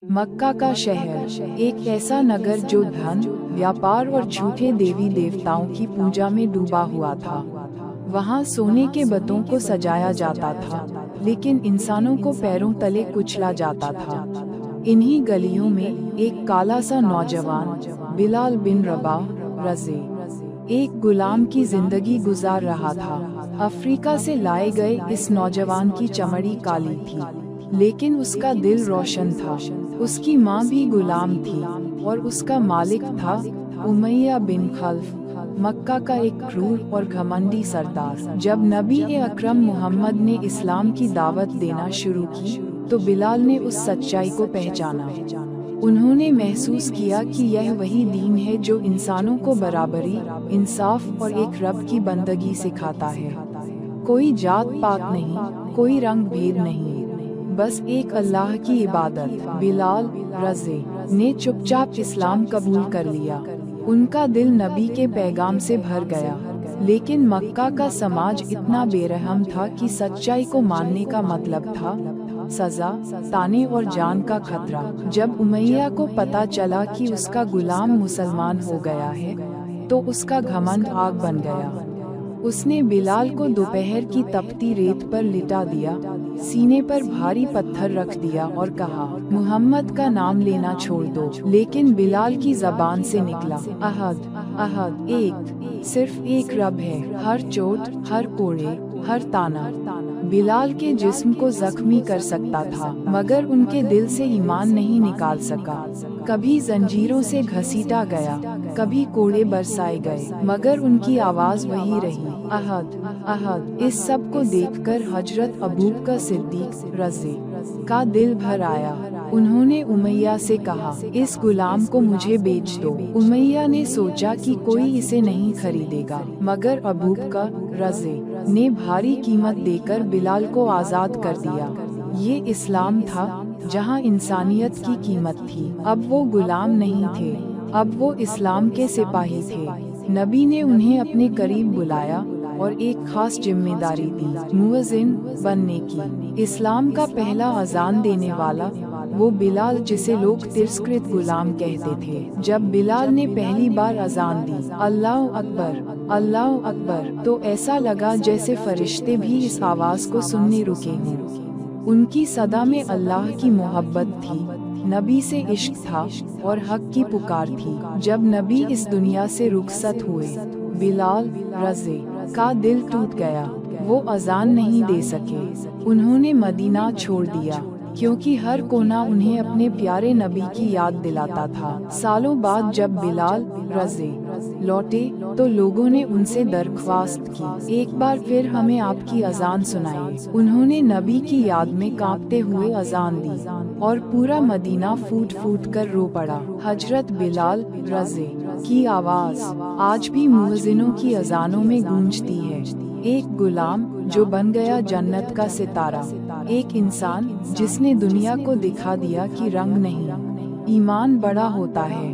मक्का का शहर एक ऐसा नगर जो धन, व्यापार और झूठे देवी देवताओं की पूजा में डूबा हुआ था। वहाँ सोने के बतों को सजाया जाता था, लेकिन इंसानों को पैरों तले कुचला जाता था। इन्हीं गलियों में एक काला सा नौजवान बिलाल बिन रबाह रज़े एक गुलाम की जिंदगी गुजार रहा था। अफ्रीका से लाए गए इस नौजवान की चमड़ी काली थी, लेकिन उसका दिल रोशन था। उसकी माँ भी गुलाम थी और उसका मालिक था उमैया बिन खल्फ, मक्का का एक क्रूर और घमंडी सरदार। जब नबी अकरम मोहम्मद ने इस्लाम की दावत देना शुरू की, तो बिलाल ने उस सच्चाई को पहचाना। उन्होंने महसूस किया कि यह वही दीन है जो इंसानों को बराबरी, इंसाफ और एक रब की बंदगी सिखाता है। कोई जात पात नहीं, कोई रंग भेद नहीं, बस एक अल्लाह की इबादत। बिलाल रज़े ने चुपचाप इस्लाम कबूल कर लिया। उनका दिल नबी के पैगाम से भर गया, लेकिन मक्का का समाज इतना बेरहम था कि सच्चाई को मानने का मतलब था सजा, ताने और जान का खतरा। जब उमैया को पता चला कि उसका गुलाम मुसलमान हो गया है, तो उसका घमंड आग बन गया। उसने बिलाल को दोपहर की तपती रेत पर लिटा दिया, सीने पर भारी पत्थर रख दिया और कहा, मुहम्मद का नाम लेना छोड़ दो। लेकिन बिलाल की जबान से निकला, अहद अहद, एक, सिर्फ एक रब है। हर चोट, हर कोड़े, हर ताना बिलाल के जिस्म को जख्मी कर सकता था, मगर उनके दिल से ईमान नहीं निकाल सका। कभी जंजीरों से घसीटा गया, कभी कोड़े बरसाए गए, मगर उनकी आवाज वही रही, अहद अहद। इस सब को देखकर हजरत अबू बकर सिद्दीक रज़े का दिल भर आया। उन्होंने उमैया से कहा, इस गुलाम को मुझे बेच दो। उमैया ने सोचा कि कोई इसे नहीं खरीदेगा, मगर अबू बकर रज़े ने भारी कीमत देकर बिलाल को आजाद कर दिया। ये इस्लाम था जहाँ इंसानियत की कीमत थी। अब वो गुलाम नहीं थे, अब वो इस्लाम के सिपाही थे। नबी ने उन्हें अपने करीब बुलाया और एक खास जिम्मेदारी दी, मुअज्जिन बनने की। इस्लाम का पहला अजान देने वाला वो बिलाल, जिसे लोग तिरस्कृत गुलाम कहते थे। जब बिलाल ने पहली बार अजान दी, अल्लाह अकबर अल्लाह अकबर, तो ऐसा लगा जैसे फरिश्ते भी इस आवाज को सुनने रुके हों। उनकी सदा में अल्लाह की मोहब्बत थी, नबी से इश्क था और हक की पुकार थी। जब नबी इस दुनिया से रुखसत हुए, बिलाल रज़े का दिल टूट गया। वो अजान नहीं दे सके। उन्होंने मदीना छोड़ दिया, क्योंकि हर कोना उन्हें अपने प्यारे नबी की याद दिलाता था। सालों बाद जब बिलाल रज़े लौटे, तो लोगों ने उनसे दरख्वास्त की, एक बार फिर हमें आपकी अजान सुनाइए। उन्होंने नबी की याद में कांपते हुए अजान दी और पूरा मदीना फूट फूट कर रो पड़ा। हजरत बिलाल रज़े की आवाज आज भी मुअज्जिनों की अजानों में गूंजती है। एक गुलाम जो बन गया जन्नत का सितारा, एक इंसान जिसने दुनिया को दिखा दिया कि रंग नहीं, ईमान बड़ा होता है।